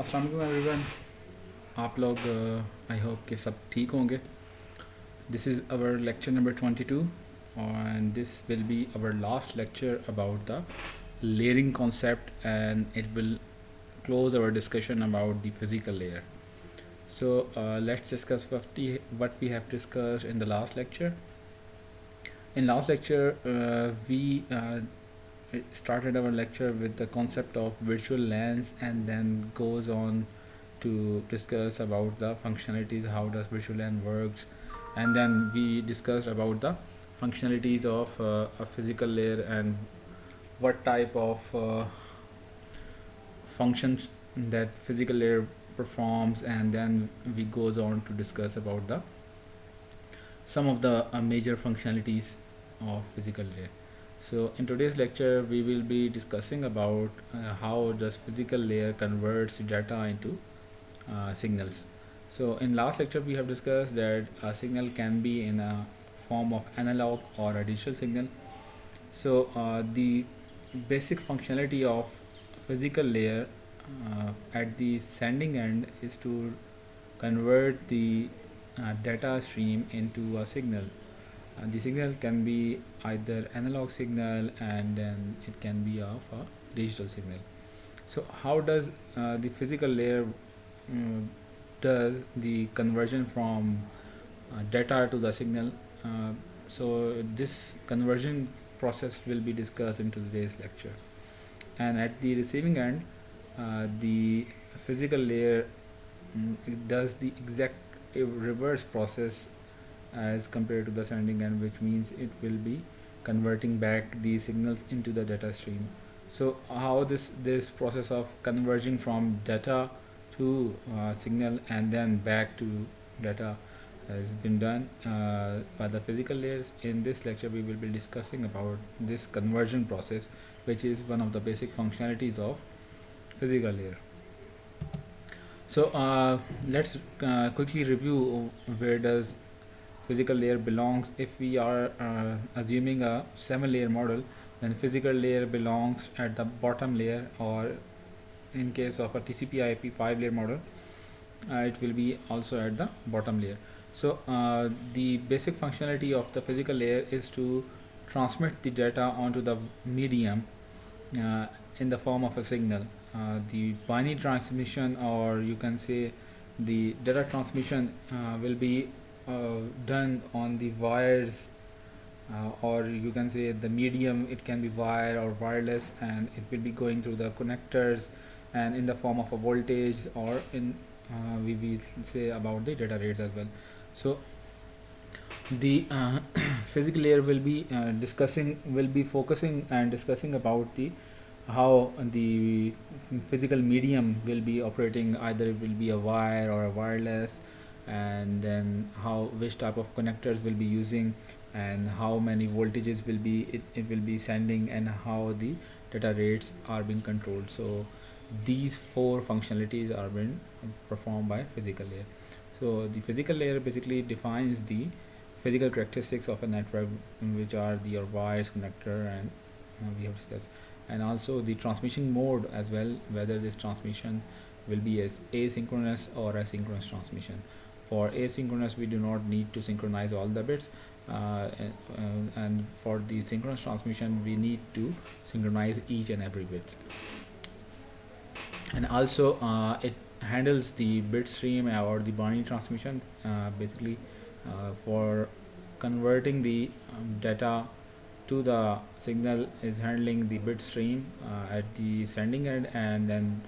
अस्सलाम वालेकुम एवरीवन। आप लोग आई होप कि सब ठीक होंगे. This is our lecture number 22 and this will be our last lecture about the layering concept, and it will close our discussion about the physical layer. So let's discuss what we have discussed in the last lecture. In last lecture we started our lecture with the concept of virtual LANs and then goes on to discuss about the functionalities, how does virtual LAN works, and then we discussed about the functionalities of a physical layer and what type of functions that physical layer performs, and then we goes on to discuss about the some of the major functionalities of physical layer. So in today's lecture we will be discussing about how does physical layer converts data into signals. So in last lecture we have discussed that a signal can be in a form of analog or a digital signal. So the basic functionality of physical layer at the sending end is to convert the data stream into a signal. The signal can be either analog signal and then it can be of a digital signal. So how does the physical layer does the conversion from data to the signal? Uh, so this conversion process will be discussed in today's lecture. And at the receiving end, the physical layer it does the exact reverse process as compared to the sending end, which means it will be converting back the signals into the data stream. So how this process of converging from data to signal and then back to data has been done by the physical layers. In this lecture we will be discussing about this conversion process, which is one of the basic functionalities of physical layer. So let's quickly review where does physical layer belongs. If we are assuming a 7-layer model, then physical layer belongs at the bottom layer, or in case of a TCP/IP 5-layer model, it will be also at the bottom layer. So the basic functionality of the physical layer is to transmit the data onto the medium uh, in the form of a signal. The binary transmission, or you can say the data transmission, will be done on the wires, or you can say the medium, it can be wire or wireless, and it will be going through the connectors and in the form of a voltage, or in we will say about the data rates as well. So the physical layer will be focusing and discussing about the how the physical medium will be operating, either it will be a wire or a wireless, and then how which type of connectors will be using, and how many voltages will be it will be sending, and how the data rates are being controlled. So these four functionalities are being performed by physical layer. So the physical layer basically defines the physical characteristics of a network, which are the your wires, connector, and we have discussed, and also the transmission mode as well, whether this transmission will be as asynchronous or asynchronous transmission. For asynchronous, we do not need to synchronize all the bits, and for the synchronous transmission, we need to synchronize each and every bit. And also it handles the bit stream or the binary transmission, basically for converting the data to the signal is handling the bit stream at the sending end, and then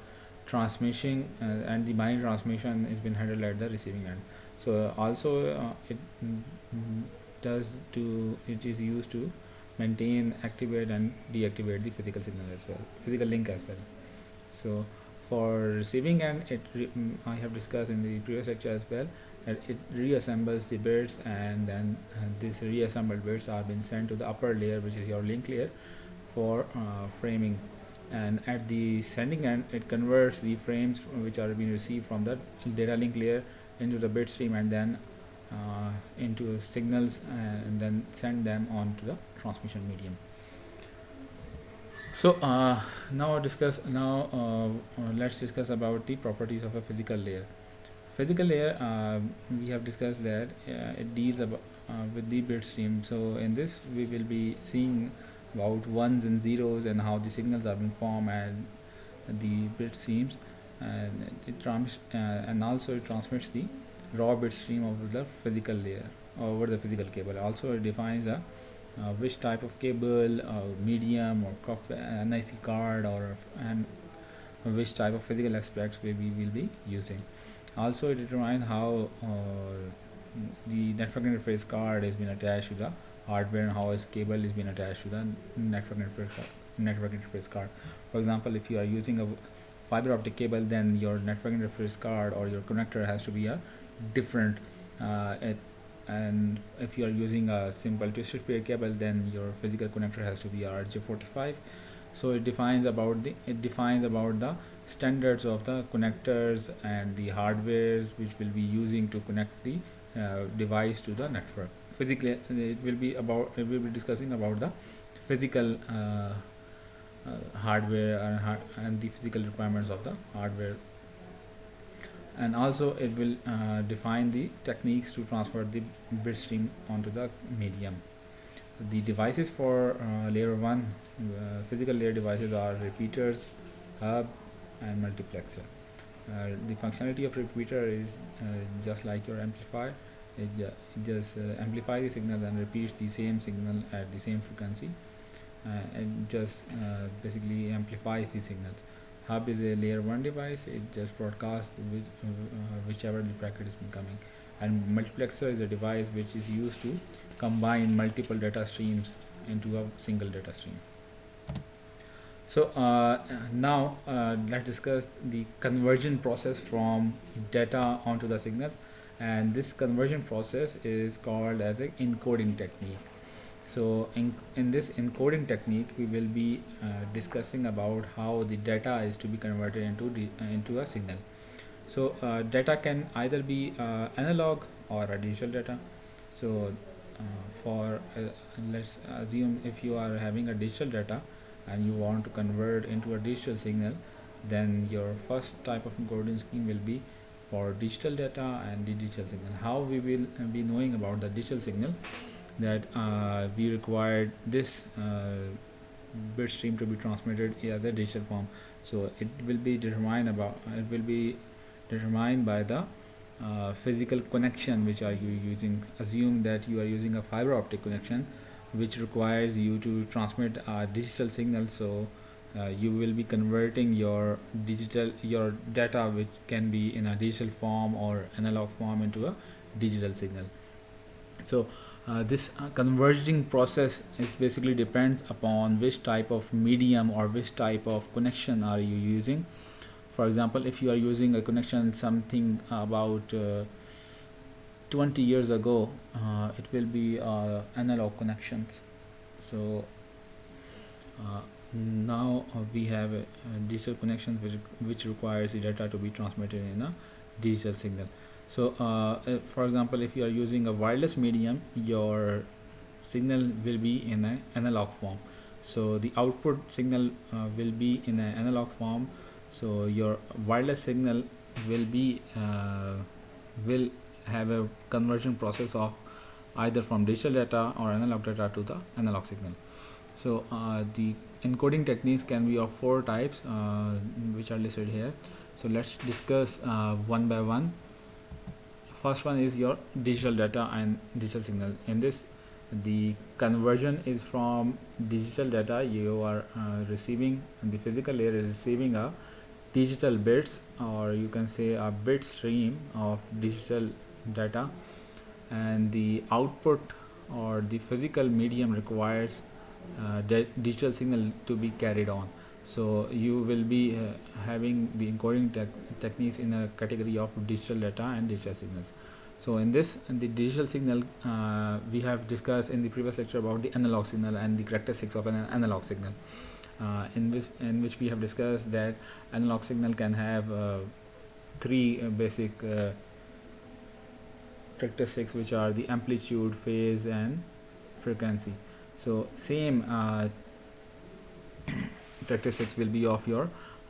transmission and the binary transmission is been handled at the receiving end. So also it is used to maintain, activate, and deactivate the physical signal as well, physical link as well. So for receiving end, I have discussed in the previous lecture as well, that it reassembles the bits, and then these reassembled bits are being sent to the upper layer, which is your link layer, for framing. And at the sending end, it converts the frames which are being received from the data link layer into the bit stream, and then into signals, and then send them on to the transmission medium. So let's discuss about the properties of a physical layer. Physical layer, we have discussed that it deals with the bit stream. So in this we will be seeing about ones and zeros and how the signals are being formed and the bit streams, and and also it transmits the raw bit stream over the physical layer, over the physical cable. Also it defines which type of cable, medium or NIC card, or and which type of physical aspects we will be using. Also, it determines how the network interface card has been attached to the hardware and how its cable is being attached to the network interface card. For example, if you are using a fiber optic cable, then your network interface card or your connector has to be a different. And if you are using a simple twisted pair cable, then your physical connector has to be RJ45. So it defines about the standards of the connectors and the hardwares which will be using to connect the device to the network. Physically, it will be discussing about the physical hardware and the physical requirements of the hardware, and also it will define the techniques to transfer the bit stream onto the medium. The devices for layer 1 physical layer devices are repeaters, hub, and multiplexer. The functionality of repeater is just like your amplifier. It just amplifies the signal and repeats the same signal at the same frequency, and just basically amplifies the signals. Hub is a layer 1 device. It just broadcasts whichever the packet is coming. And multiplexer is a device which is used to combine multiple data streams into a single data stream. So now let's discuss the conversion process from data onto the signals, and this conversion process is called as a encoding technique. So in this encoding technique, we will be discussing about how the data is to be converted into a signal. So data can either be analog or a digital data. So for let's assume if you are having a digital data and you want to convert into a digital signal, then your first type of encoding scheme will be for digital data and the digital signal. How we will be knowing about the digital signal, that we required this bit stream to be transmitted as a digital form. So it will be determined by the physical connection which are you using. Assume that you are using a fiber optic connection which requires you to transmit a digital signal. So you will be converting your data, which can be in a digital form or analog form, into a digital signal. So this converging process is basically depends upon which type of medium or which type of connection are you using. For example, if you are using a connection something about 20 years ago, it will be analog connections. So now we have digital connections which requires the data to be transmitted in a digital signal. So for example, if you are using a wireless medium, your signal will be in an analog form. So the output signal will be in an analog form. So your wireless signal will have a conversion process of either from digital data or analog data to the analog signal. So the encoding techniques can be of 4 types, which are listed here. So let's discuss one by one. First one is your digital data and digital signal. In this, the conversion is from digital data. You are receiving, and the physical layer is receiving a digital bits, or you can say a bit stream of digital data, and the output or the physical medium requires digital signal to be carried on. So you will be having the encoding techniques in a category of digital data and digital signals. So in this, in the digital signal, we have discussed in the previous lecture about the analog signal and the characteristics of an analog signal, in which we have discussed that analog signal can have 3 basic characteristics, which are the amplitude, phase, and frequency. So same characteristics will be of your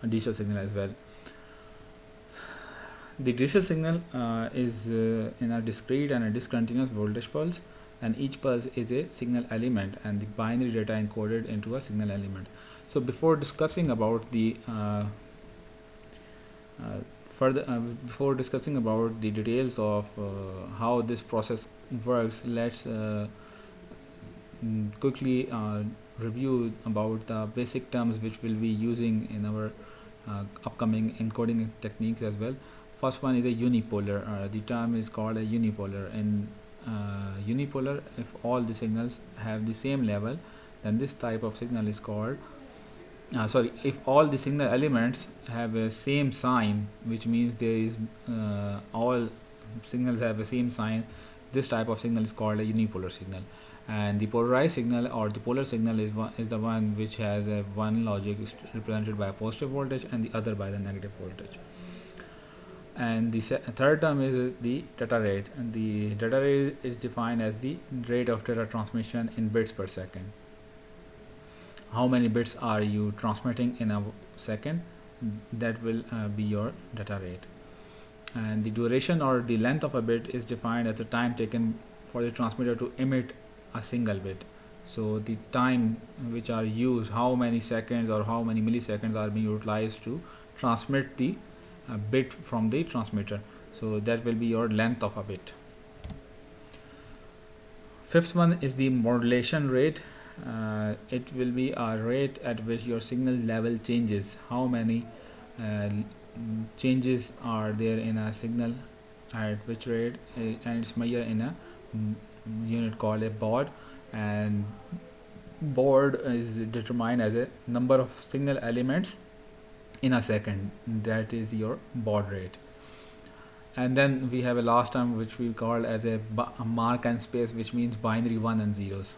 digital signal as well. The digital signal is in a discrete and a discontinuous voltage pulse, and each pulse is a signal element and the binary data encoded into a signal element. So before discussing about the before discussing about the details of how this process works, let's quickly review about the basic terms which we'll be using in our upcoming encoding techniques as well. First one is a unipolar. The term is called a unipolar. In unipolar, if all the signals have the same level, then this type of signal is called if all the signal elements have a same sign, which means there is all signals have the same sign, this type of signal is called a unipolar signal. And the polarized signal or the polar signal is the one which has a one logic is represented by a positive voltage and the other by the negative voltage. And the third term is the data rate, and the data rate is defined as the rate of data transmission in bits per second. How many bits are you transmitting in a second? That will be your data rate. And the duration or the length of a bit is defined as the time taken for the transmitter to emit a single bit. So the time which are used, how many seconds or how many milliseconds are being utilized to transmit the bit from the transmitter. So that will be your length of a bit. Fifth one is the modulation rate. It will be a rate at which your signal level changes. How many changes are there in a signal, at which rate, and it's measured in a unit called a baud. And baud is determined as a number of signal elements in a second. That is your baud rate. And then we have a last term which we call as a mark and space, which means binary 1 and zeros.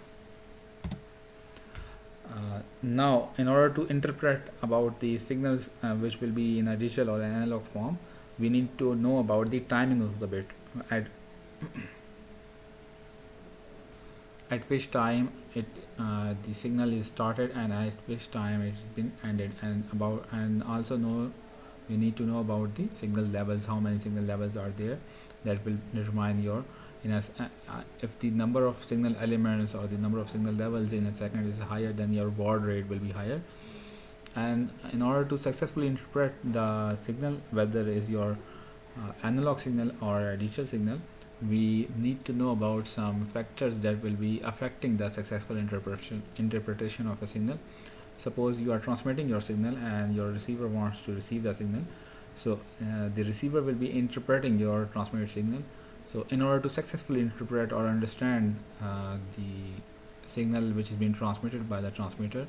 Now, in order to interpret about the signals which will be in a digital or an analog form, we need to know about the timing of the bit, at which time the signal is started and at which time it's been ended, and also we need to know about the signal levels, how many signal levels are there. That will determine your if the number of signal elements or the number of signal levels in a second is higher, then your baud rate will be higher. And in order to successfully interpret the signal, whether it is your analog signal or a digital signal, we need to know about some factors that will be affecting the successful interpretation of a signal. Suppose you are transmitting your signal and your receiver wants to receive the signal. So the receiver will be interpreting your transmitted signal. So in order to successfully interpret or understand the signal which is being transmitted by the transmitter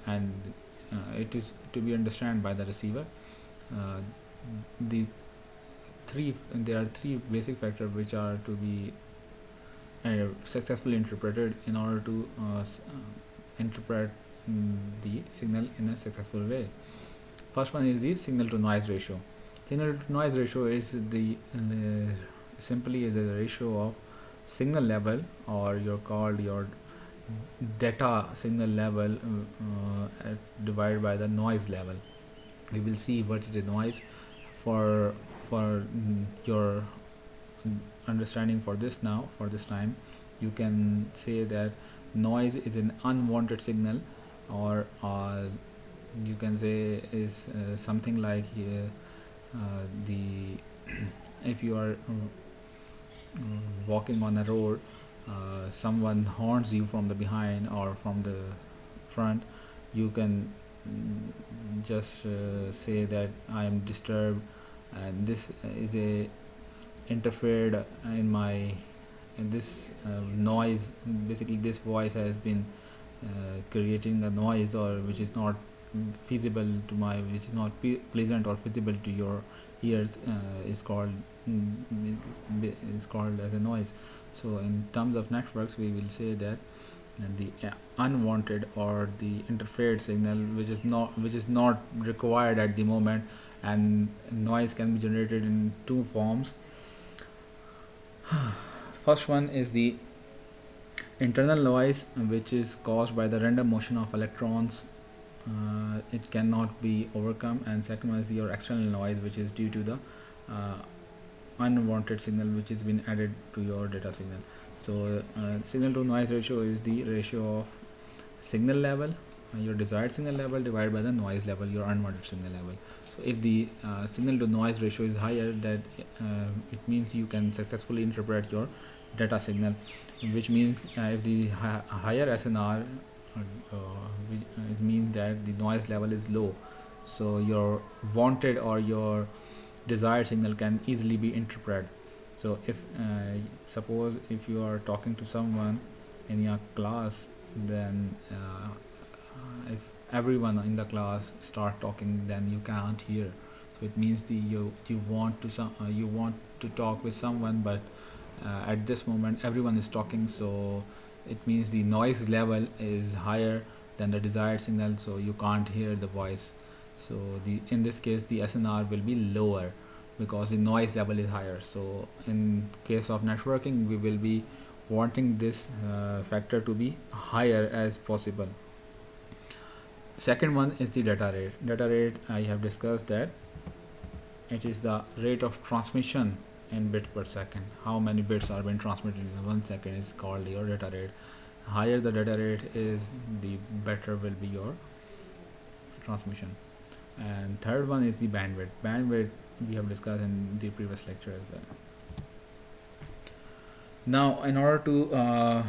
and it is to be understood by the receiver, there are three basic factors which are to be successfully interpreted in order to interpret the signal in a successful way. First one is the signal to noise ratio. Signal to noise ratio is the simply is a ratio of signal level, or your data signal level divided by the noise level. We will see what is a noise for your understanding. For this time you can say that noise is an unwanted signal, or you can say is something like the if you are walking on a road, someone horns you from the behind or from the front, you can just say that I am disturbed, and this is a interfered in this noise. Basically this voice has been creating a noise, or which is not feasible to which is not pleasant or feasible to your ears, is called as a noise. So in terms of networks, we will say that the unwanted or the interfered signal which is not required at the moment, and noise can be generated in two forms. First one is the internal noise, which is caused by the random motion of electrons it cannot be overcome. And second one is your external noise, which is due to the uh, unwanted signal which has been added to your data signal. So signal to noise ratio is the ratio of signal level, your desired signal level, divided by the noise level, your unwanted signal level. So if the signal to noise ratio is higher, that it means you can successfully interpret your data signal, which means if the higher SNR, it means that the noise level is low, so your wanted or your desired signal can easily be interpreted. So if suppose if you are talking to someone in your class, then if everyone in the class start talking, then you can't hear. So it means you want to you want to talk with someone, but at this moment everyone is talking, so it means the noise level is higher than the desired signal, so you can't hear the voice. So the in this case the SNR will be lower because the noise level is higher. So in case of networking, we will be wanting this factor to be higher as possible. Second one is the data rate. Data rate, I have discussed that it is the rate of transmission in bit per second. How many bits are being transmitted in 1 second is called your data rate. Higher the data rate is, the better will be your transmission. And third one is the bandwidth. Bandwidth we have discussed in the previous lecture as well. Now, in order to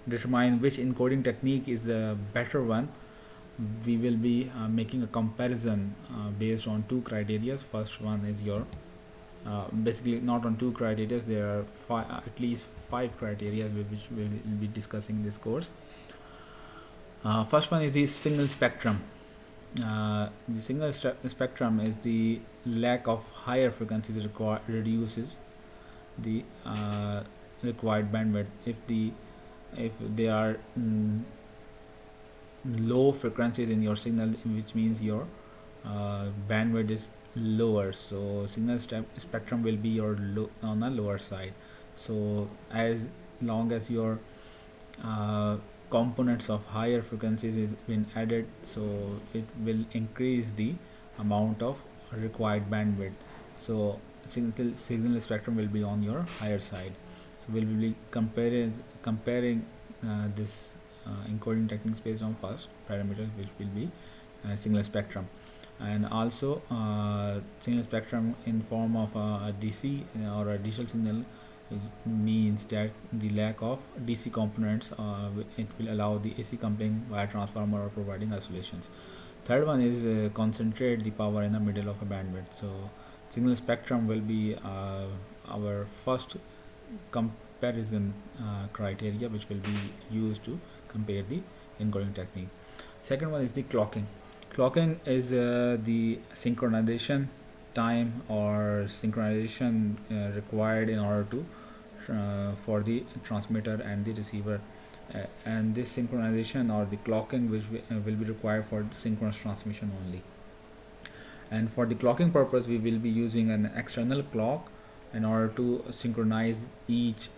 determine which encoding technique is the better one, we will be making a comparison based on two criteria. First one is your basically not on two criteria, there are at least 5 criteria which we will be discussing in this course. First one is the signal spectrum. The signal spectrum is the lack of higher frequencies reduces the required bandwidth. If there are low frequencies in your signal, which means your bandwidth is lower, so signal spectrum will be your on the lower side. So as long as your components of higher frequencies is been added, so it will increase the amount of required bandwidth. So signal spectrum will be on your higher side. So we'll be comparing this encoding techniques based on first parameters, which will be signal spectrum, and also signal spectrum in form of a DC or a digital signal, which means that the lack of DC components, it will allow the AC coupling via transformer or providing isolations. Third one is concentrate the power in the middle of a bandwidth. So signal spectrum will be our first comparison criteria, which will be used to compare the encoding technique. Second one is the clocking. Clocking is the synchronization time or synchronization required in order to for the transmitter and the receiver, and this synchronization or the clocking which will be required for synchronous transmission only. And for the clocking purpose, we will be using an external clock in order to synchronize each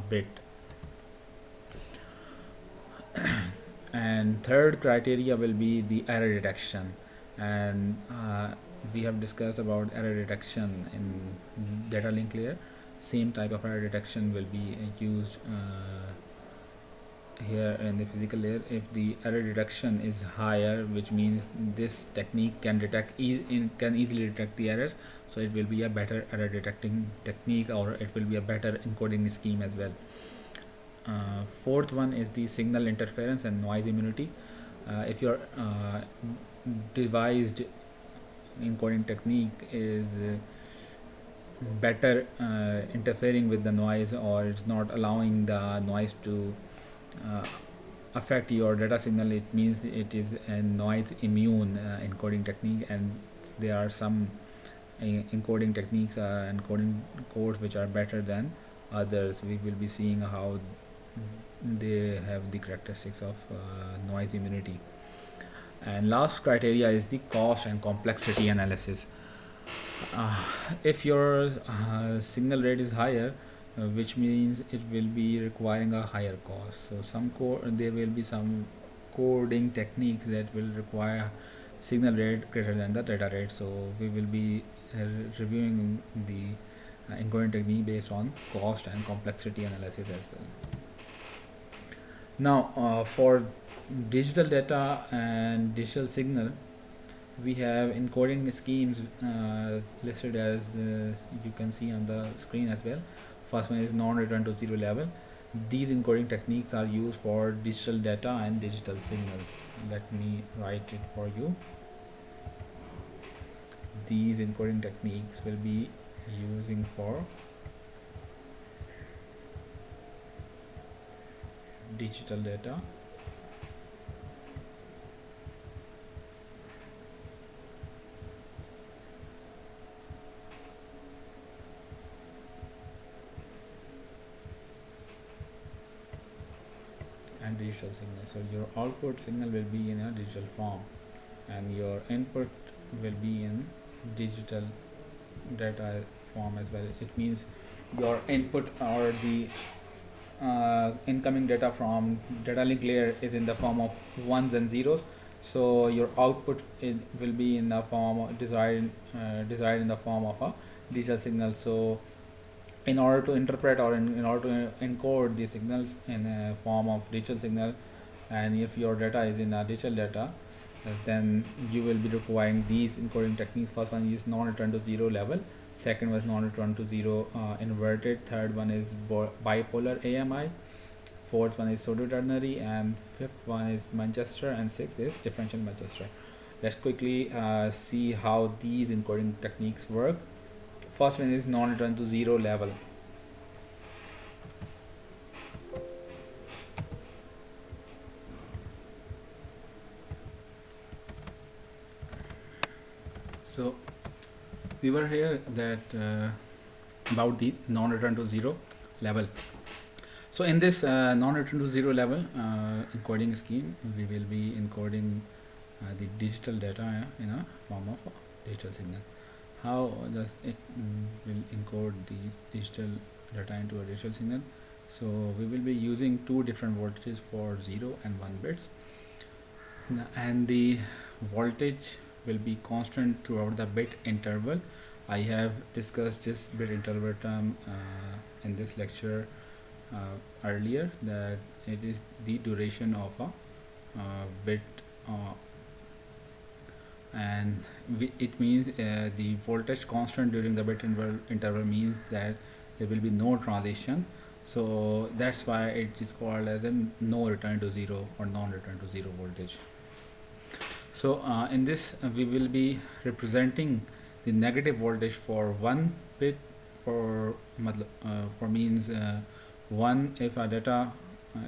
bit. And third criteria will be the error detection, and we have discussed about error detection in data link layer. Same type of error detection will be used here in the physical layer. If the error detection is higher, which means this technique can can easily detect the errors, so it will be a better error detecting technique, or it will be a better encoding scheme as well. Fourth one is the signal interference and noise immunity. If your devised encoding technique is better interfering with the noise, or it's not allowing the noise to uh, affect your data signal, it means it is a noise immune encoding technique. And there are some encoding techniques, encoding codes which are better than others. We will be seeing how they have the characteristics of noise immunity. And last criteria is the cost and complexity analysis. uh, if your signal rate is higher, which means it will be requiring a higher cost. So there will be some coding techniques that will require signal rate greater than the data rate. So we will be uh, reviewing the encoding technique based on cost and complexity analysis as well. Now, for digital data and digital signal, we have encoding schemes listed as you can see on the screen as well. First one is non-return to zero level. These encoding techniques are used for digital data and digital signal. Let me write it for you. These encoding techniques will be using for digital data and digital signal. So your output signal will be in a digital form and your input will be in digital data form as well. It means your input or the incoming data from data link layer is in the form of ones and zeros, so your output will be in the form of desired in the form of a digital signal. So in order to interpret or in order to encode the signals in a form of digital signal, and if your data is in a digital data, then you will be requiring these encoding techniques. First one is non-return to zero level, second was non-return to zero inverted, third one is bipolar AMI, fourth one is pseudo ternary, and fifth one is Manchester, and sixth is differential Manchester. Let's quickly see how these encoding techniques work. First one is non-return to zero level. So we were here that about the non-return to zero level. So in this non-return to zero level encoding scheme, we will be encoding the digital data in a form of a digital signal. How does it will encode these digital data into a digital signal? So we will be using two different voltages for 0 and 1 bits, and the voltage will be constant throughout the bit interval. I have discussed this bit interval term in this lecture earlier, that it is the duration of a bit and it means the voltage constant during the bit interval means that there will be no transition. So that's why it is called as a no return to zero or non-return to zero voltage. So in this we will be representing the negative voltage for one bit, for means one, if a data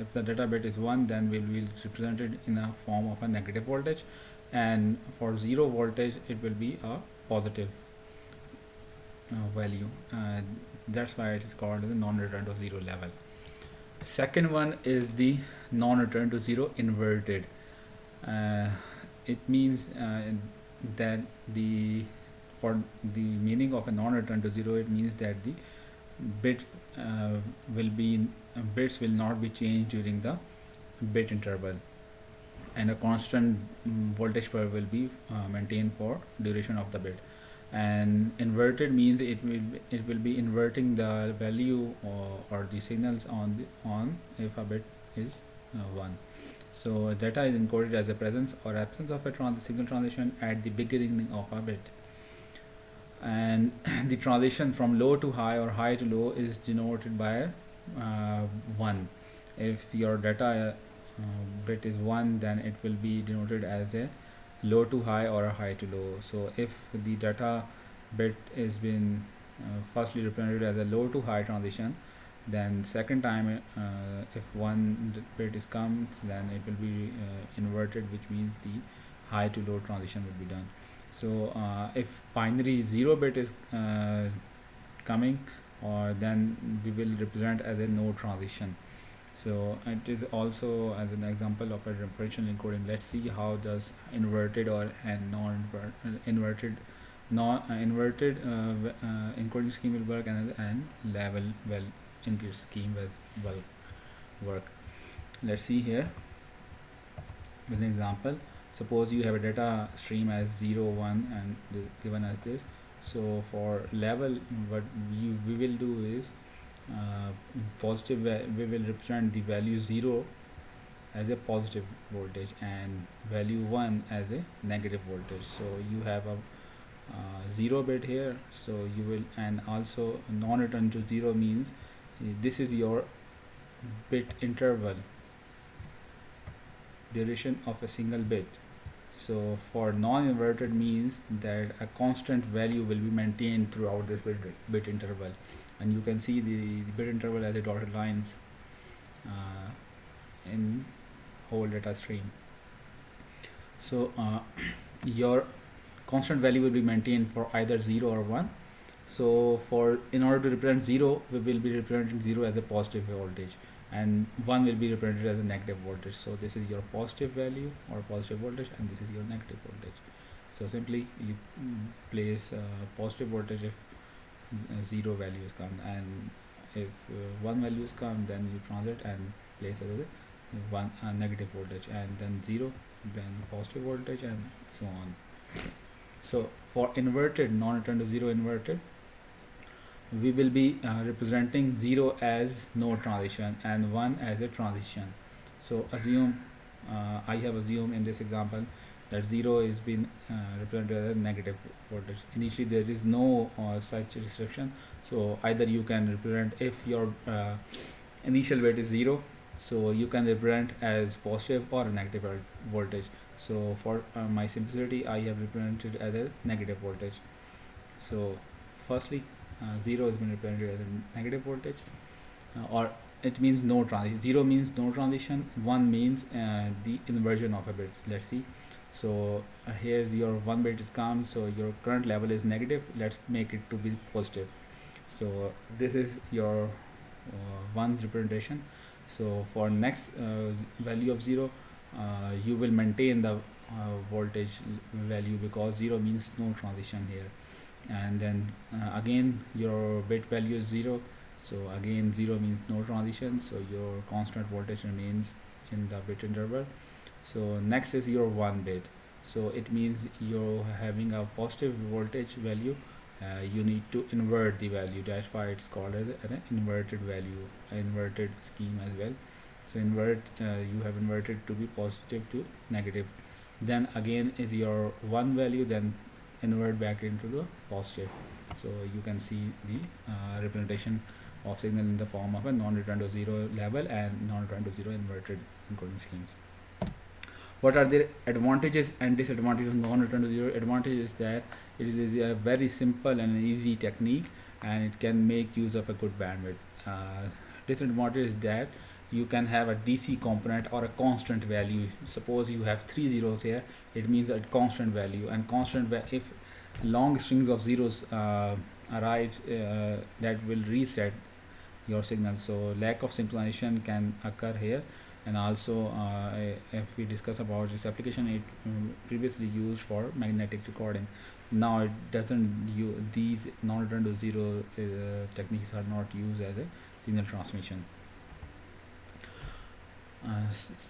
if the data bit is 1, then we will represent it in a form of a negative voltage, and for 0 voltage it will be a positive value. That's why it is called as a non-return to zero level. Second one is the non-return to zero inverted. uh, it means that the for the meaning of a non-return to zero, it means that the bit will be bits will not be changed during the bit interval, and a constant voltage curve will be maintained for duration of the bit. And inverted means it will be inverting the value or the signals on if a bit is 1. So data is encoded as the presence or absence of a signal transition at the beginning of a bit, and the transition from low to high or high to low is denoted by 1. If your data bit is 1, then it will be denoted as a low to high or a high to low. So if the data bit is been firstly represented as a low to high transition, then second time if one bit is comes, then it will be inverted, which means the high to low transition will be done. So if binary 0 bit is coming, or then we will represent as a no transition. So it is also as an example of a differential encoding. Let's see how does inverted or and non-inverted inverted encoding scheme will work, and level well encoded scheme will work. Let's see here. with an example. Suppose you have a data stream as 0 1 and given as this. So for level, what we will do is we will represent the value 0 as a positive voltage and value 1 as a negative voltage. So you have a 0 bit here, so you will, and also non-return to 0 means this is your bit interval duration of a single bit. So for non-inverted means that a constant value will be maintained throughout this bit interval, and you can see the bit interval as a dotted lines in whole data stream. So your constant value will be maintained for either 0 or 1. So for in order to represent 0, we will be representing 0 as a positive voltage and 1 will be represented as a negative voltage. So this is your positive value or positive voltage and this is your negative voltage. So simply you place positive voltage if 0 values come, and if 1 values come, then you transit and place it as a negative voltage, and then 0 then positive voltage and so on. So for inverted non-return to 0 inverted, we will be representing 0 as no transition and 1 as a transition. So assume I have assumed in this example that 0 is being represented as a negative voltage. Initially there is no such restriction, so either you can represent, if your initial weight is 0, so you can represent as positive or a negative voltage. So for my simplicity, I have represented as a negative voltage. So firstly 0 has been represented as a negative voltage, or it means no transition. 0 means no transition, 1 means the inversion of a bit. Let's see. So here's your 1 bit is come, so your current level is negative, let's make it to be positive. So this is your 1's representation. So for next value of 0, you will maintain the voltage value because 0 means no transition here, and then again your bit value is 0, so again 0 means no transition, so your constant voltage remains in the bit interval. So next is your 1 bit, so it means you're having a positive voltage value, you need to invert the value, that's why it's called as an inverted value, inverted scheme as well. So invert, you have inverted to be positive to negative, then again is your 1 value, then invert back into the positive. So you can see the representation of signal in the form of a non-return to 0 level and non-return to 0 inverted encoding schemes. What are the advantages and disadvantages of non-return to 0? Advantage is that it is a very simple and an easy technique, and it can make use of a good bandwidth. Disadvantage is that you can have a DC component or a constant value. Suppose you have 3 zeros here, it means a constant value, and if long strings of zeros arrive, that will reset your signal. So lack of synchronization can occur here. And also if we discuss about this application, it previously used for magnetic recording. Now it doesn't use, these non-return to 0 techniques are not used as a signal transmission.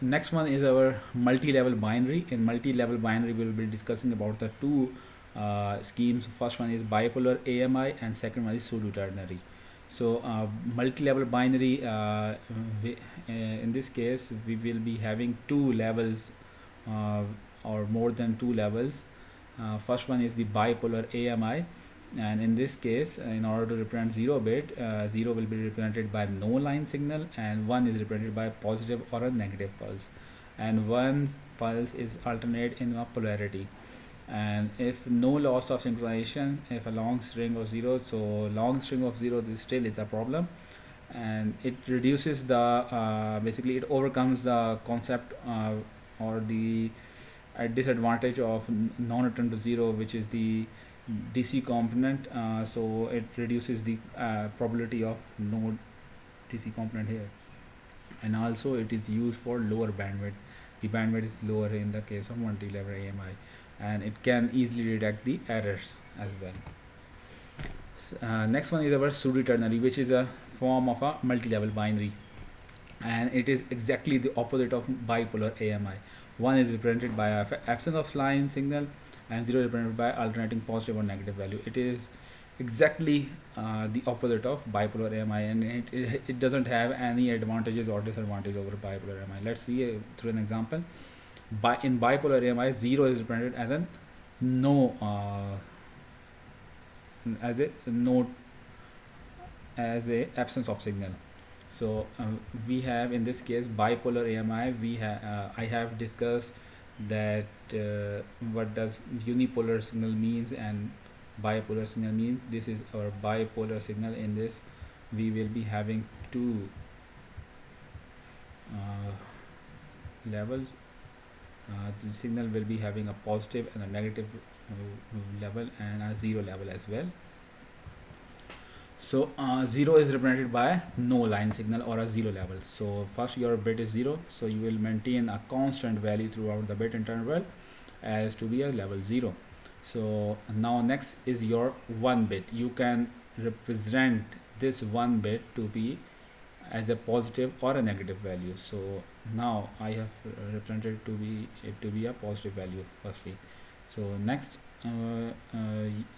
Next one is our multi-level binary. In multi-level binary we will be discussing about the two schemes. First one is bipolar AMI and second one is pseudo-ternary. So multi-level binary, in this case we will be having two levels or more than two levels. First one is the bipolar AMI, and in this case in order to represent 0 bit, 0 will be represented by no line signal and 1 is represented by a positive or a negative pulse, and one pulse is alternate in a polarity. And if no loss of synchronization, if a long string of 0, so long string of 0 this still is a problem, and it reduces the basically it overcomes the concept or the disadvantage of non-return to 0, which is the DC component. So it reduces the probability of no DC component here, and also it is used for lower bandwidth. The bandwidth is lower in the case of multi-level AMI, and it can easily detect the errors as well. Next one is our pseudo-ternary, which is a form of a multi-level binary, and it is exactly the opposite of bipolar AMI. 1 is represented by absence of line signal, and 0 is represented by alternating positive or negative value. It is exactly the opposite of bipolar AMI, and it doesn't have any advantages or disadvantages over bipolar AMI. Let's see through an example. In bipolar AMI, 0 is represented as a no as a no as a absence of signal. So we have in this case bipolar AMI. I have discussed that what does unipolar signal means and bipolar signal means. This is our bipolar signal. In this we will be having two levels. The signal will be having a positive and a negative level and a zero level as well. So 0 is represented by no line signal or a zero level. So first your bit is 0, so you will maintain a constant value throughout the bit interval as to be a level 0. So now next is your 1 bit. You can represent this 1 bit to be as a positive or a negative value. So now I have represented it to be a positive value firstly. So next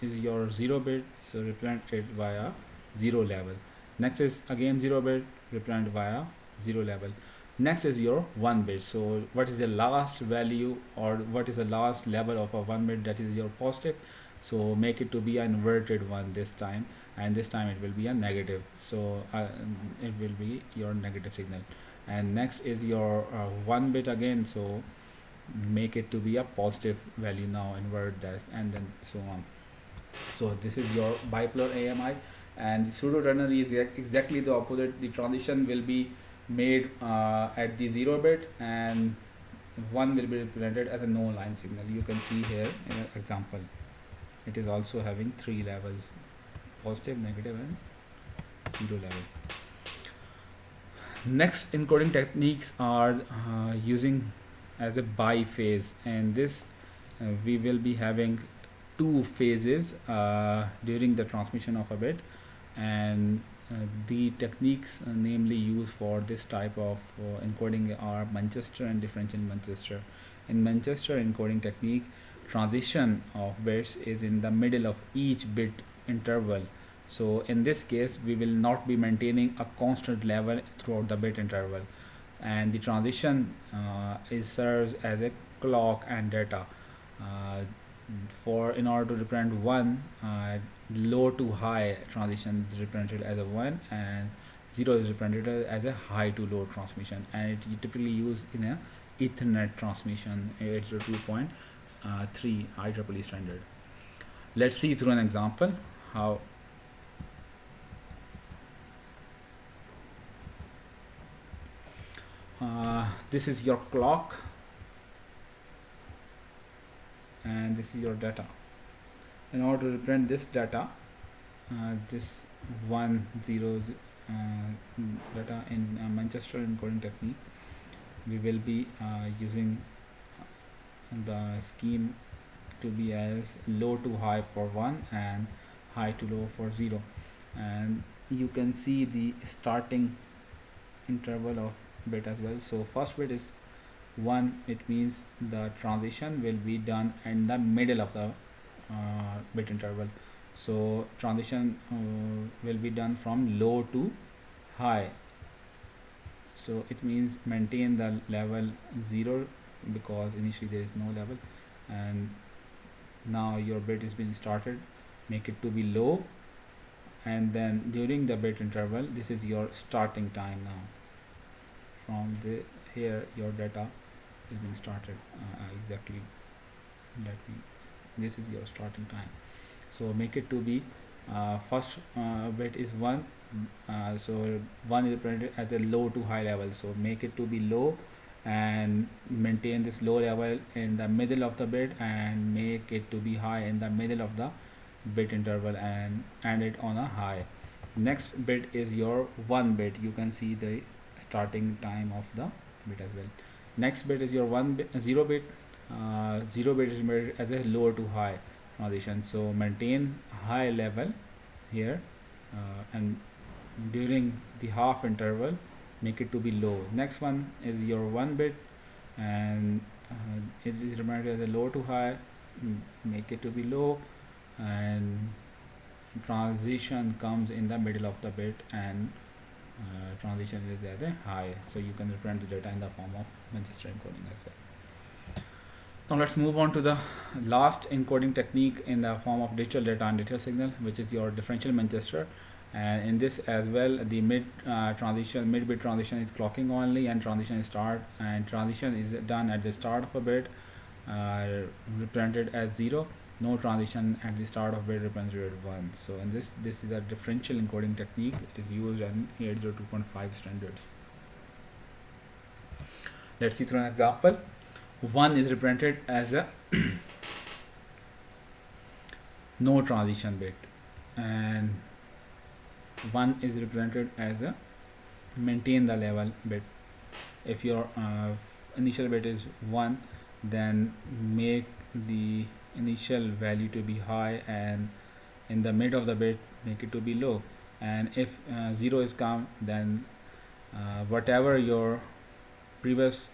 is your 0 bit, so represent it via 0 level. Next is again 0 bit, represent via 0 level. Next is your 1 bit. So what is the last value or what is the last level of a 1 bit? That is your positive. So make it to be an inverted one this time, and this time it will be a negative. So it will be your negative signal. And next is your 1 bit again, so make it to be a positive value. Now invert that, and then so on. So this is your bipolar AMI, and the pseudo ternary is exactly the opposite. The transition will be made at the 0 bit, and 1 will be represented as a no line signal. You can see here in an example, it is also having 3 levels: positive, negative, and 0 level. Next encoding techniques are using as a biphase, and this we will be having 2 phases during the transmission of a bit, and the techniques namely used for this type of encoding are Manchester and differential Manchester. In Manchester encoding technique, transition of bits is in the middle of each bit interval. So in this case we will not be maintaining a constant level throughout the bit interval, and the transition serves as a clock and data. uh, for in order to represent 1, low to high transition is represented as a 1, and 0 is represented as a high to low transmission, and it is typically used in a Ethernet transmission 802.3 IEEE standard. Let's see through an example how. This is your clock, and this is your data. In order to represent this data, this 1 0 data in Manchester encoding technique, we will be using the scheme to be as low to high for 1 and high to low for 0, and you can see the starting interval of bit as well. So first bit is 1, it means the transition will be done in the middle of the bit interval. So transition will be done from low to high, so it means maintain the level 0 because initially there is no level, and now your bit is being started, make it to be low, and then during the bit interval, this is your starting time. Now from the here your data is being started exactly that means this is your starting time. So make it to be first bit is 1, so 1 is represented as a low to high level, so make it to be low and maintain this low level in the middle of the bit, and make it to be high in the middle of the bit interval and end it on a high. Next bit is your 1 bit. You can see the starting time of the bit as well. Next bit is your 0 bit. 0 bit is made as a low to high transition, so maintain high level here, and during the half interval make it to be low. Next one is your 1 bit, and it is represented as a low to high, make it to be low, and transition comes in the middle of the bit, and transition is at a high, so you can represent the data in the form of Manchester encoding as well. Now let's move on to the last encoding technique in the form of digital data and digital signal, which is your differential Manchester. And in this as well, the mid bit transition is clocking only, and transition is start, and transition is done at the start of a bit, represented as 0. No transition at the start of bit represented as 1. So in this is a differential encoding technique. It is used in 802.5 standards. Let's see through an example. 1 is represented as a no transition bit, and 1 is represented as a maintain the level bit. If your initial bit is 1, then make the initial value to be high, and in the mid of the bit make it to be low. And if 0 is come, then whatever your previous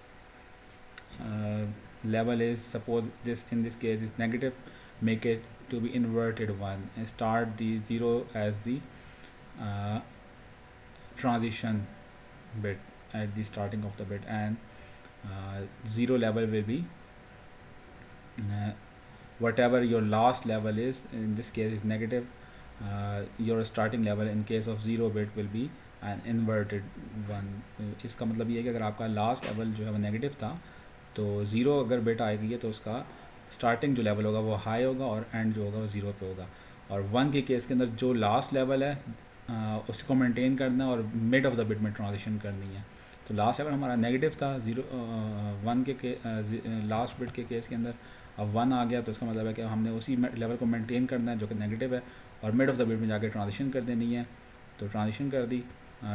level is, suppose this in this case is negative, make it to be inverted 1, and start the 0 as the transition bit at the starting of the bit, and 0 level will be whatever your last level is. In this case is negative. Your starting level in case of 0 bit will be an inverted 1. इसका मतलब ये है कि अगर आपका last level जो है वो नेगेटिव था, तो 0 अगर बिट आएगी है तो उसका स्टार्टिंग जो लेवल होगा वो हाई होगा, और एंड जो होगा वो 0 पे होगा. और 1 के केस के अंदर जो लास्ट लेवल है उसको मेंटेन करना है, और मिड ऑफ द बिट में ट्रांजिशन करनी है. तो लास्ट लेवल हमारा नेगेटिव था 1 के लास्ट बिट के केस के अंदर. अब 1 आ गया तो इसका मतलब है कि हमने उसी लेवल को मेंटेन करना है जो कि नेगेटिव है, और मिड ऑफ द बिट में जाके ट्रांजिशन कर देनी है. तो ट्रांजिशन कर दी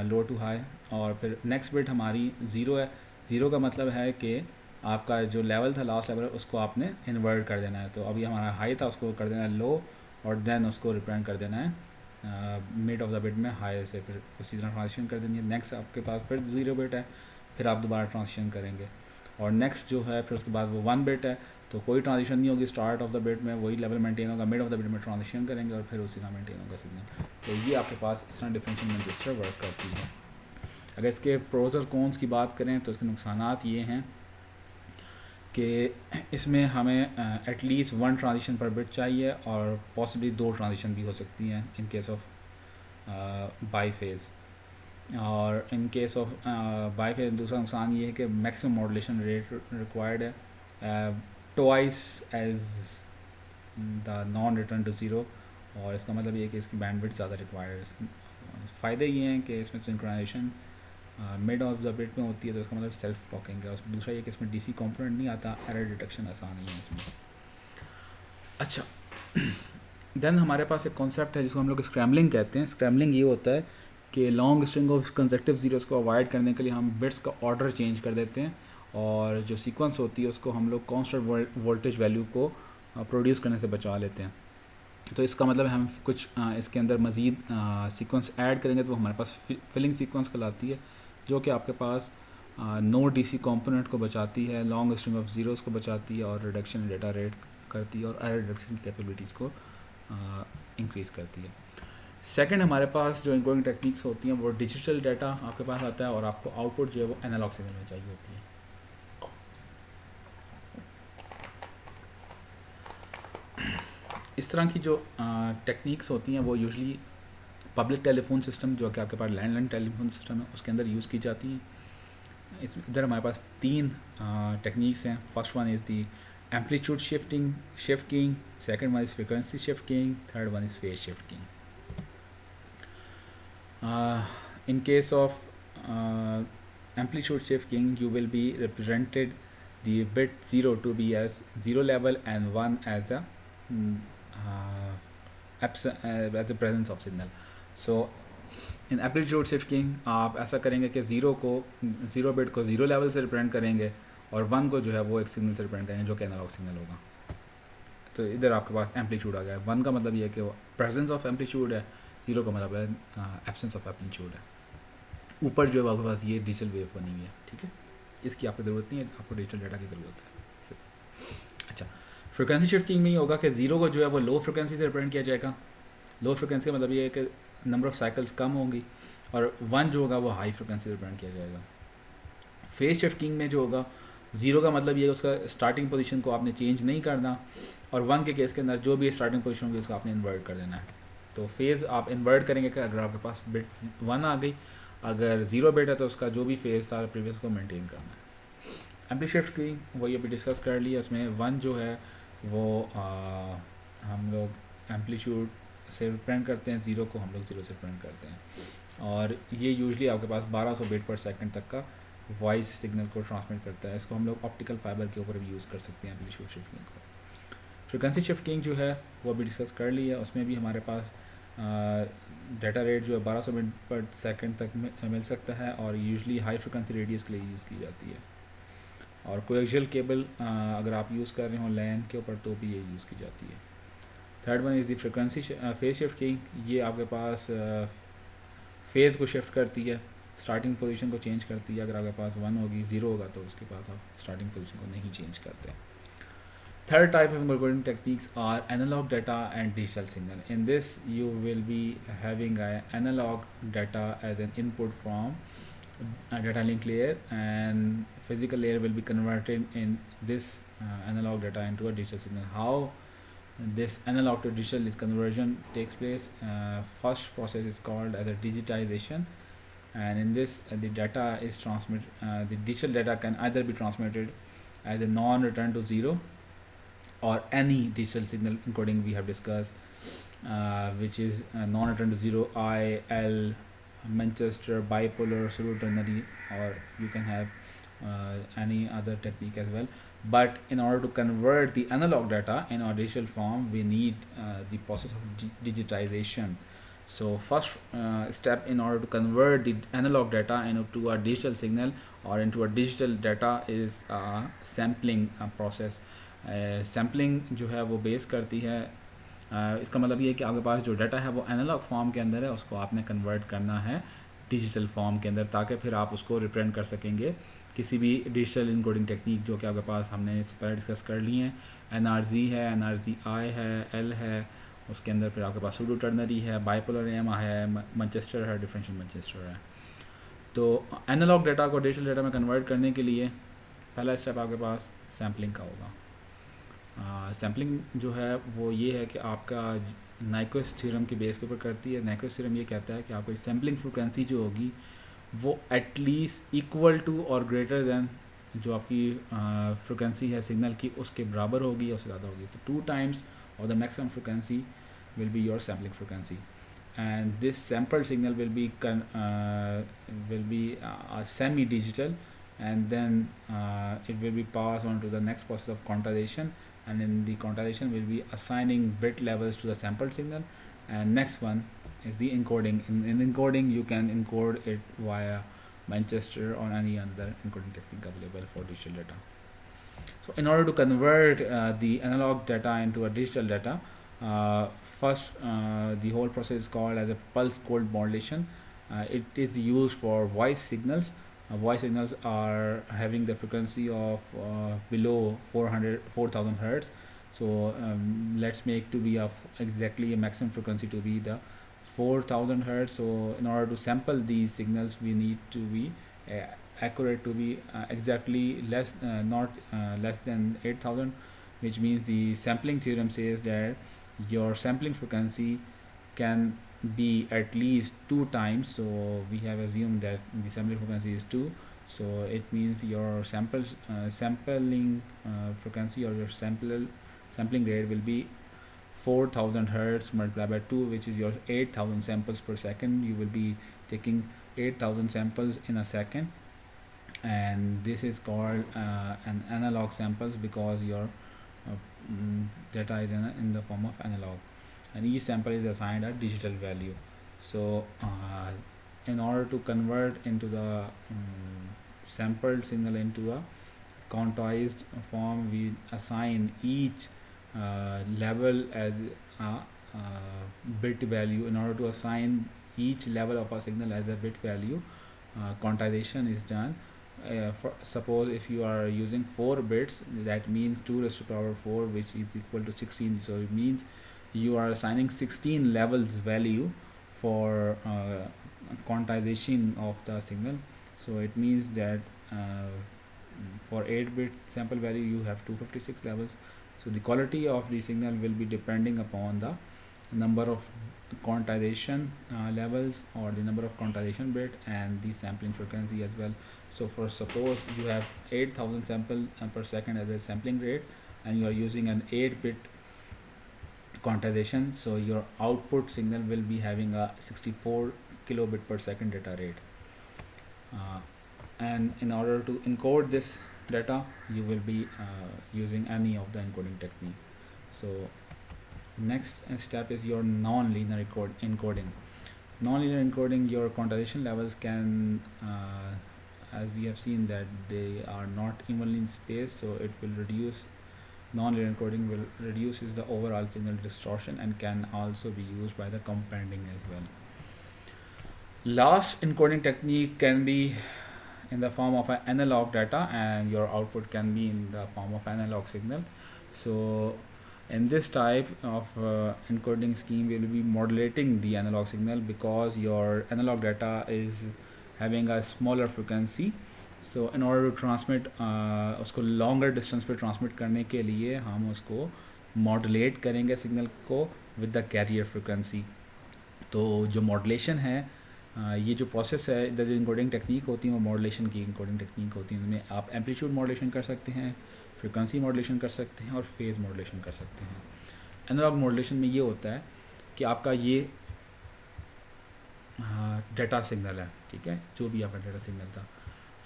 लो टू हाई, और फिर नेक्स्ट बिट हमारी 0 है. 0 का मतलब है कि आपका जो लेवल था लास्ट लेवल उसको आपने इन्वर्ट कर देना है. तो अभी हमारा हाई था उसको कर देना है लो, और देन उसको रिप्रेजेंट कर देना है मिड ऑफ द बिट में हाई से, फिर उसी तरह ट्रांजिशन कर देनी है. नेक्स्ट आपके पास फिर 0 बिट है, फिर आप दोबारा ट्रांजिशन करेंगे, और नेक्स्ट जो है फिर उसके बाद वो 1 बिट है, तो कोई ट्रांजिशन नहीं होगी. स्टार्ट ऑफ द बिट में वही लेवल मेंटेन होगा, मिड ऑफ द बिट में ट्रांजिशन करेंगे, और फिर उसी तरह मेंटेन होगा सिग्नल. तो ये आपके पास इस तरह डिफरेंशियल मैनचेस्टर वर्क करती है. अगर इसके प्रोज और कॉन्स की बात करें तो इसके नुकसानात ये हैं कि इसमें हमें एटलीस्ट 1 ट्रांजिशन पर बिट चाहिए, और पॉसिबली 2 ट्रांजिशन भी हो सकती हैं in case of bi phase. और in case of bi phase दूसरा नुकसान ये है कि मैक्सिमम मॉड्यूलेशन रेट रिक्वायर्ड है, twice as the non return to 0, और इसका मतलब ये है कि इसकी बैंडविड्थ ज़्यादा रिक्वायर्ड है. फ़ायदे ये हैं कि इसमें synchronization mid of the bit में होती है, तो इसका मतलब सेल्फ टॉकिंग है. दूसरा ये कि इसमें डीसी कंपोनेंट नहीं आता, एरर डिटेक्शन आसान नहीं है इसमें. अच्छा, देन हमारे पास एक कॉन्सेप्ट है जिसको हम लोग स्क्रैम्बलिंग कहते हैं. स्क्रैम्बलिंग ये होता है कि long string of consecutive zeros को अवॉइड करने के लिए हम बिट्स का ऑर्डर चेंज कर देते हैं, और जो सीक्वेंस होती है उसको हम लोग कॉन्स्टेंट वोल्टेज वैल्यू को प्रोड्यूस करने से बचा लेते हैं. तो इसका मतलब हम कुछ इसके अंदर मज़ीद सीक्वेंस ऐड करेंगे तो हमारे पास फिलिंग सीक्वेंस कहलाती है, जो कि आपके पास नो डीसी कंपोनेंट को बचाती है, लॉन्ग स्ट्रिंग ऑफ ज़ीरोज़ को बचाती है, और रिडक्शन डेटा रेट करती है, और एरर रिडक्शन कैपेबिलिटीज़ को इंक्रीज़ करती है. सेकंड, हमारे पास जो एन्कोडिंग टेक्निक्स होती हैं वो डिजिटल डाटा आपके पास आता है, और आपको आउटपुट जो है वो एनालॉग सिग्नल में चाहिए होती है. इस तरह की जो टेक्निक्स होती हैं वो यूजुअली पब्लिक टेलीफोन सिस्टम जो कि आपके पास लैंडलाइन टेलीफोन सिस्टम है उसके अंदर यूज़ की जाती हैं. इधर हमारे पास 3 टेक्निक्स हैं. First one is the amplitude shifting keying, second one is frequency shift keying, third one is phase shift keying. In case of amplitude shift keying, you will be represented the bit 0 to be as 0 level and 1 as a as the presence of signal. So in amplitude shift keying आप ऐसा करेंगे कि 0 bit को 0 level से represent करेंगे, और 1 को जो है वो एक सिग्नल से रिप्रेजेंट करेंगे जो कि एनालॉग सिग्नल होगा. तो इधर आपके पास एम्पलीट्यूड आ गया. 1 का मतलब ये है कि वो प्रेजेंस ऑफ एम्पलीट्यूड है, 0 का मतलब है एब्सेंस ऑफ एम्पलीट्यूड है. ऊपर जो है आपके पास ये डिजिटल वेव बनी हुई है. ठीक है, इसकी आपको ज़रूरत नहीं है, आपको डिजिटल डाटा की ज़रूरत है. अच्छा, फ्रिक्वेंसी शिफ्टिंग में ये होगा कि ज़ीरो को जो है वो लो फ्रिक्वेंसी से रिप्रेजेंट किया जाएगा। लो फ्रिक्वेंसी का मतलब ये है कि नंबर ऑफ़ साइकिल्स कम होंगी, और वन जो होगा वो हाई फ्रिक्वेंसी से रिप्रेजेंट किया जाएगा। फेज शिफ्टिंग में जो होगा, ज़ीरो का मतलब ये है उसका स्टार्टिंग पोजीशन को आपने चेंज नहीं करना, और वन के केस के अंदर जो भी स्टार्टिंग पोजीशन होगी उसको आपने इन्वर्ट कर देना है। तो फेज़ आप इन्वर्ट करेंगे कि अगर आपके पास बिट वन आ गई, अगर ज़ीरो बिट है तो उसका जो भी फेज़ था प्रीवियस को मेंटेन करना है। एम्पली शिफ्ट की वही अभी डिस्कस कर लिया। उसमें वन जो है वो हम लोग एम्पलीट्यूड से रिप्रेजेंट करते हैं, ज़ीरो को हम लोग ज़ीरो से रिप्रेजेंट करते हैं, और ये यूजली आपके पास 1200 बिट पर सेकंड तक का वॉइस सिग्नल को ट्रांसमिट करता है। इसको हम लोग ऑप्टिकल फाइबर के ऊपर भी यूज़ कर सकते हैं एम्पलीट्यूड शिफ्टिंग को। फ्रिक्वेंसी शिफ्टिंग जो है वो अभी डिस्कस कर ली है। उसमें भी हमारे पास डाटा रेट जो है 1200 बिट पर सेकंड तक मिल सकता है, और यूजली हाई फ्रिक्वेंसी रेडियस के लिए यूज़ की जाती है। और कोएक्सियल केबल अगर आप यूज़ कर रहे हो लैन के ऊपर तो भी ये यूज़ की जाती है। Third one is the frequency phase shifting. ये आपके पास फेज़ को शिफ्ट करती है, स्टार्टिंग पोजीशन को चेंज करती है। अगर आपके पास वन होगी, ज़ीरो होगा तो उसके पास आप स्टार्टिंग पोजीशन को नहीं चेंज करते। Third type of encoding techniques are analog data and digital signal. In this, you will be having analog data as an input from a data link layer, and physical layer will be converted in this analog data into a digital signal. How this analog to digital is conversion takes place? First process is called as a digitization, and in this the data is transmitted. The digital data can either be transmitted as a non-return to zero, or any digital signal encoding we have discussed, which is non-return to zero, I, L, Manchester, bipolar, pseudo ternary, or you can have any other technique as well. But in order to convert the analog data in our digital form, we need the process of digitization. So first step in order to convert the analog data into a digital signal or into a digital data is sampling process. Sampling जो है वो base करती है, इसका मतलब ये है कि आपके पास जो डाटा है वो एनालॉग फॉर्म के अंदर है, उसको आपने कन्वर्ट करना है डिजिटल फॉर्म के अंदर, ताकि फिर आप उसको रिप्रेजेंट कर सकेंगे किसी भी डिजिटल इनकोडिंग टेक्निक जो कि आपके पास हमने इस पर डिस्कस कर ली हैं। NRZ है, NRZ-I है, L है, उसके अंदर फिर आपके पास सूडो टर्नरी है, बाइपोलर एम है, मैनचेस्टर है, डिफरेंशियल मैनचेस्टर है। तो एनालॉग डाटा को डिजिटल डाटा में कन्वर्ट करने के लिए पहला स्टेप आपके पास सैम्पलिंग का होगा। सैम्पलिंग जो है वो ये है कि आपका नाइक्वेस्ट थ्योरम की बेस के ऊपर करती है। नाइक्वेस्ट थ्योरम ये कहता है कि आपकी सैम्पलिंग फ्रिक्वेंसी जो होगी वो एटलीस्ट इक्वल टू और ग्रेटर दैन जो आपकी फ्रिक्वेंसी है सिग्नल की उसके बराबर होगी, उससे ज़्यादा होगी। तो 2 times और the maximum frequency will be your sampling frequency, and this sampled signal will be semi digital, and then it will be passed on to the next process of quantization, and in the quantization will be assigning bit levels to the sampled signal, and next one is the encoding. In encoding you can encode it via Manchester or any other encoding technique available for digital data. So in order to convert the analog data into a digital data, first the whole process is called as a pulse code modulation. It is used for voice signals. Voice signals are having the frequency of below 4000 hertz. So let's make to be exactly a maximum frequency to be the 4000 hertz. So in order to sample these signals we need to be accurate to be exactly not less than 8000, which means the sampling theorem says that your sampling frequency can be at least 2 times. So we have assumed that the sampling frequency is 2, so it means your sampling frequency or your sampling rate will be 4000 hertz multiplied by 2, which is your 8000 samples per second. You will be taking 8000 samples in a second, and this is called an analog samples because your data is in the form of analog, and each sample is assigned a digital value. So in order to convert into the sampled signal into a quantized form, we assign each level as a bit value. In order to assign each level of a signal as a bit value, quantization is done For suppose if you are using 4 bits, that means 2 raised to power 4, which is equal to 16. So it means you are assigning 16 levels value for quantization of the signal. So it means that for 8-bit sample value you have 256 levels. So the quality of the signal will be depending upon the number of quantization levels, or the number of quantization bit, and the sampling frequency as well. So for suppose you have 8000 sample per second as a sampling rate, and you are using an 8-bit quantization, so your output signal will be having a 64 kilobit per second data rate. And in order to encode this data, you will be using any of the encoding technique. So next step is your non-linear encoding. Non-linear encoding, your quantization levels can, as we have seen, that they are not evenly in space, so it will reduce. Non-linear encoding will reduces the overall signal distortion and can also be used by the compending as well. Last encoding technique can be in the form of an analog data, and your output can be in the form of analog signal. So in this type of encoding scheme, we will be modulating the analog signal because your analog data is having a smaller frequency. So in order to transmit उसको longer distance पे transmit करने के लिए हम उसको modulate करेंगे signal को with the carrier frequency. तो जो modulation है, ये जो प्रोसेस है, इधर जो इनकोडिंग टेक्निक होती है वो मॉडुलेशन की इनकोडिंग टेक्निक होती है. उनमें आप एम्पलीट्यूड मॉडुलेशन कर सकते हैं, फ्रीक्वेंसी मॉडुलेशन कर सकते हैं, और फेज़ मॉडुलेशन कर सकते हैं. एनालॉग मॉडुलेशन में ये होता है कि आपका ये डेटा सिग्नल है, ठीक है, जो भी आपका डेटा सिग्नल था,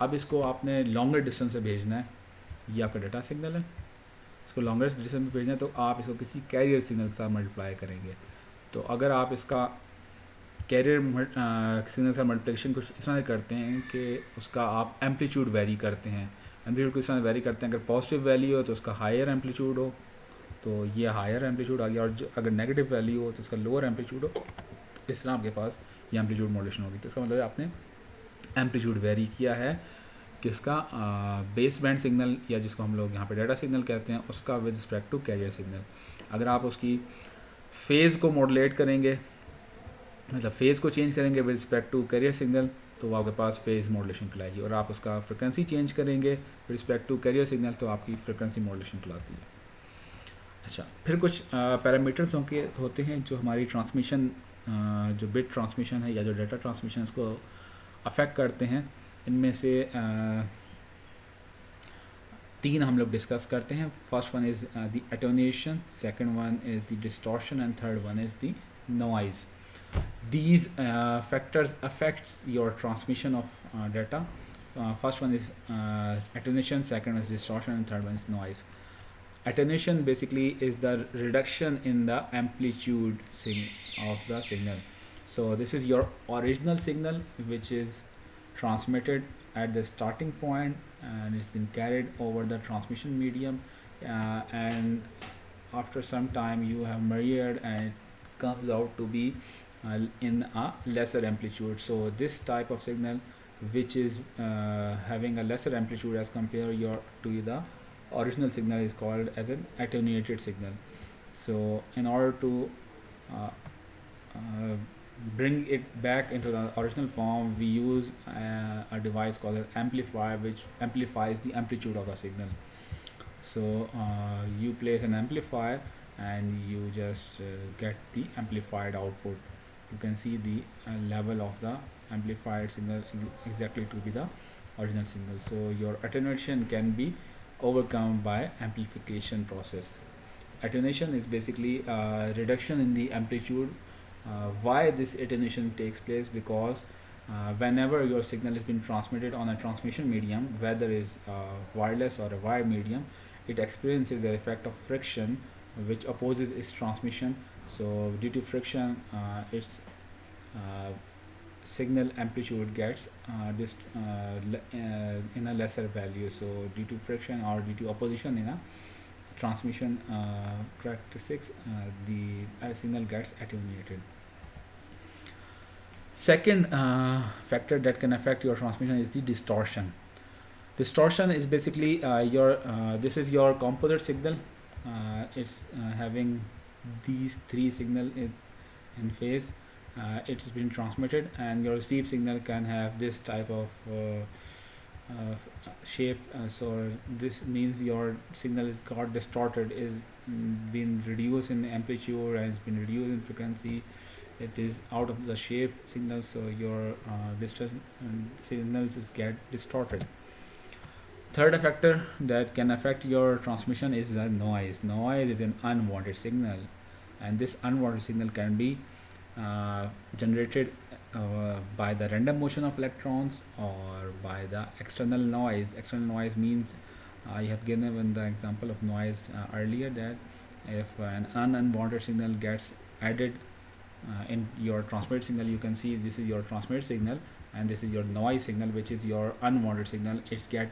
अब इसको आपने लॉन्गर डिस्टेंस से भेजना है. ये आपका डेटा सिग्नल है, इसको लॉन्गर डिस्टेंस में भेजना है, तो आप इसको किसी कैरियर सिग्नल के साथ मल्टीप्लाई करेंगे. तो अगर आप इसका कैरियर सिग्नल का मल्टीप्लिकेशन कुछ इस तरह करते हैं कि उसका आप एम्पलीट्यूड वेरी करते हैं. एम्पलीट्यूड को इस तरह वेरी करते हैं, अगर पॉजिटिव वैल्यू हो तो उसका हायर एम्पलीट्यूड हो, तो ये हायर एम्पलीट्यूड आ गया, और अगर नेगेटिव वैल्यू हो तो उसका लोअर एम्पलीट्यूड हो. इस तरह आपके पास ये एम्पलीट्यूड मॉडुलेशन होगी. तो इसका मतलब आपने एम्पलीट्यूड वेरी किया है किसका, बेस बैंड सिग्नल, या जिसको हम लोग यहाँ पे डेटा सिग्नल कहते हैं, उसका with respect to carrier signal. अगर आप उसकी फेज़ को मॉडुलेट करेंगे, मतलब फेज़ को चेंज करेंगे with respect to carrier signal, तो वो आपके पास फेज़ मॉडुलेशन कहलाएगी. और आप उसका फ्रिक्वेंसी चेंज करेंगे with respect to carrier signal, तो आपकी फ्रिक्वेंसी मॉडुलेशन कहलाती है. अच्छा, फिर कुछ पैरामीटर्स होते हैं जो हमारी ट्रांसमिशन, जो बिट ट्रांसमिशन है या जो डाटा ट्रांसमिशन, इसको अफेक्ट करते हैं. इनमें से 3 हम लोग डिस्कस करते हैं. First one is the attenuation, second one is the distortion, and third one is the noise. These factors affects your transmission of data. First one is attenuation, second is distortion, and third one is noise. Attenuation basically is the reduction in the amplitude of the signal. So this is your original signal which is transmitted at the starting point and it's been carried over the transmission medium, and after some time you have measured and it comes out to be in a lesser amplitude. So this type of signal which is having a lesser amplitude as compared to the original signal is called as an attenuated signal. So in order to bring it back into the original form, we use a device called an amplifier which amplifies the amplitude of the signal. So you place an amplifier and you just get the amplified output. You can see the level of the amplified signal exactly to be the original signal. So your attenuation can be overcome by amplification process. Attenuation is basically a reduction in the amplitude. Why this attenuation takes place? Because whenever your signal is being transmitted on a transmission medium, whether is wireless or a wired medium, it experiences the effect of friction which opposes its transmission. So due to friction, its signal amplitude gets in a lesser value. So due to friction or due to opposition in a transmission characteristics, the signal gets attenuated. Second factor that can affect your transmission is the distortion. Distortion is basically your this is your composite signal. It's having these three signal in phase. It's been transmitted, and your received signal can have this type of shape. So this means your signal is got distorted, is been reduced in amplitude and it's been reduced in frequency. It is out of the shape signal, so your distant signals is get distorted. Third factor that can affect your transmission is the noise. Noise is an unwanted signal, and this unwanted signal can be generated by the random motion of electrons or by the external noise. External noise means I have given the example of noise earlier, that if an unwanted signal gets added in your transmitted signal, you can see this is your transmitted signal and this is your noise signal, which is your unwanted signal. It's get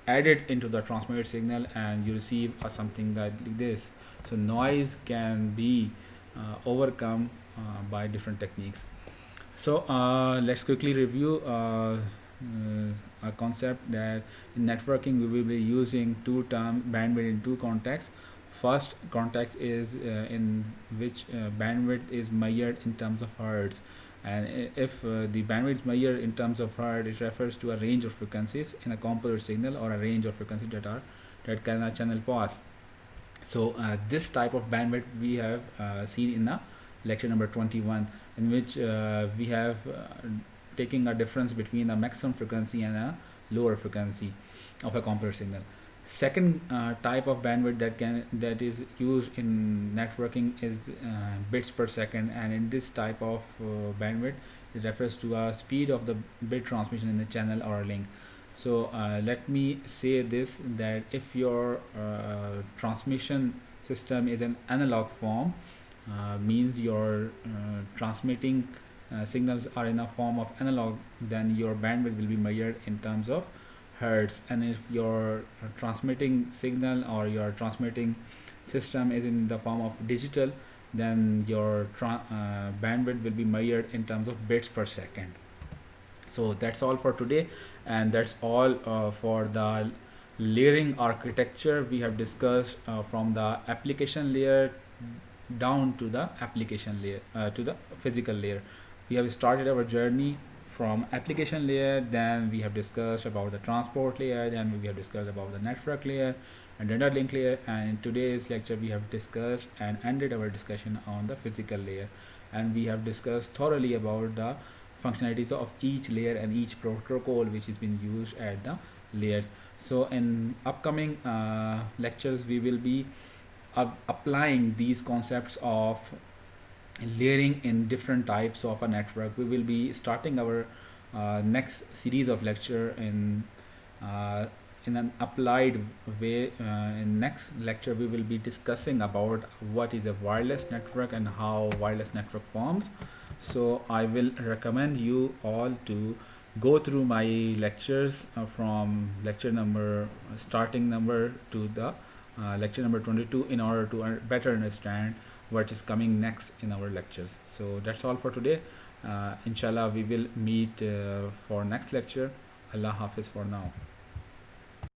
added into the transmitted signal and you receive something like this. So noise can be overcome by different techniques. So let's quickly review a concept that in networking we will be using two term bandwidth in two contexts. First context is in which bandwidth is measured in terms of hertz, and if the bandwidth is measured in terms of hertz, it refers to a range of frequencies in a composite signal or a range of frequencies that can a channel pass. So this type of bandwidth we have seen in the lecture number 21, in which we have taking a difference between a maximum frequency and a lower frequency of a composite signal. Second type of bandwidth that is used in networking is bits per second, and in this type of bandwidth it refers to a speed of the bit transmission in the channel or link. So let me say this, that if your transmission system is an analog form, means your transmitting signals are in a form of analog, then your bandwidth will be measured in terms of hertz. And if your transmitting signal or your transmitting system is in the form of digital, then your bandwidth will be measured in terms of bits per second. So that's all for today, and that's all for the layering architecture. We have discussed from the application layer down to the application layer, to the physical layer. We have started our journey from application layer, then we have discussed about the transport layer, then we have discussed about the network layer and data link layer, and in today's lecture we have discussed and ended our discussion on the physical layer, and we have discussed thoroughly about the functionalities of each layer and each protocol which is being used at the layers. So in upcoming lectures we will be applying these concepts of layering in different types of a network. We will be starting our next series of lecture in an applied way. In next lecture we will be discussing about what is a wireless network and how wireless network forms. So I will recommend you all to go through my lectures from lecture number starting number to the lecture number 22 in order to better understand what is coming next in our lectures. So that's all for today. Inshallah we will meet for next lecture. Allah Hafiz for now.